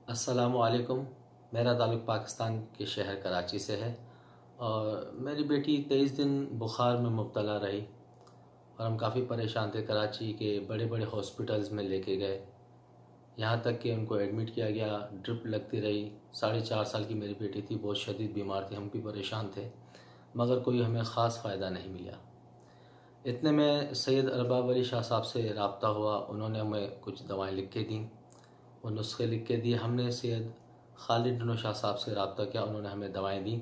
अस्सलामुअलैकुम। मेरा ताल्लुक़ पाकिस्तान के शहर कराची से है और मेरी बेटी 23 दिन बुखार में मुब्तला रही और हम काफ़ी परेशान थे। कराची के बड़े बड़े हॉस्पिटल्स में लेके गए, यहाँ तक कि उनको एडमिट किया गया। ड्रिप लगती रही। 4.5 साल की मेरी बेटी थी, बहुत शदीद बीमार थी। हम भी परेशान थे मगर कोई हमें ख़ास फ़ायदा नहीं मिला। इतने में सैयद अरबाब अली शाह साहब से रब्ता हुआ। उन्होंने हमें कुछ दवाएं लिख के दी, वो नुस्खे लिख के दिए। हमने सैयद खालिद बिन शाह साहब से रब्ता किया, उन्होंने हमें दवाएं दी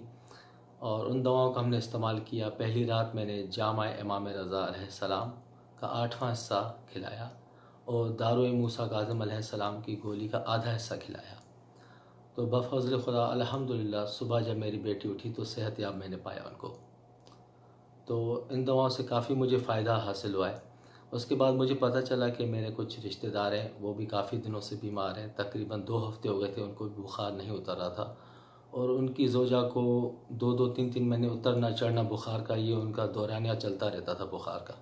और उन दवाओं का हमने इस्तेमाल किया। पहली रात मैंने जामा इमाम रज़ा अलैहिस्सलाम का 8वां हिस्सा खिलाया और दारुए मूसा काज़िम अलैहिस्सलाम की गोली का आधा हिस्सा खिलाया। तो बफ़ज़ल खुदा अल्हम्दुलिल्लाह सुबह जब मेरी बेटी उठी तो सेहतयाब मैंने पाया उनको। तो इन दवाओं से काफ़ी मुझे फ़ायदा हासिल हुआ है। उसके बाद मुझे पता चला कि मेरे कुछ रिश्तेदार हैं, वो भी काफ़ी दिनों से बीमार हैं। तकरीबन 2 हफ़्ते हो गए थे उनको भी बुखार नहीं उतर रहा था और उनकी ज़ौजा को 2-2 3-3 महीने उतरना चढ़ना बुखार का, ये उनका दौरानिया चलता रहता था बुखार का।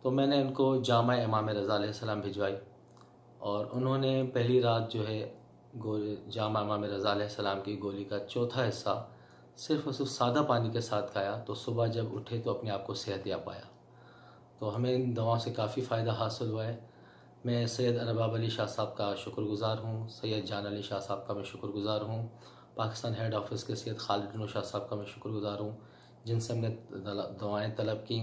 तो मैंने उनको जामा इमाम रज़ा अलैहिस्सलाम भिजवाई और उन्होंने पहली रात जो है जामा इमाम रज़ा अलैहिस्सलाम की गोली का चौथा हिस्सा सिर्फ़ और सिर्फ सादा पानी के साथ खाया। तो सुबह जब उठे तो अपने आप को सेहतयाब पाया। तो हमें इन दवाओं से काफ़ी फ़ायदा हासिल हुआ है। मैं सैयद अरबाब अली शाह साहब का शुक्रगुज़ार हूँ, सैयद जान अली शाह साहब का मैं शुक्रगुज़ार हूँ, पाकिस्तान हेड ऑफ़िस के सैयद खालिद बिन शाह साहब का मैं शुक्रगुज़ार हूँ, जिनसे हमने दवाएँ तलब की।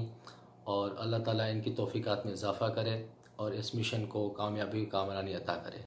और अल्लाह ताला इनकी तौफ़ीक़ात में इज़ाफ़ा करे और इस मिशन को कामयाबी कामरानी अता करे।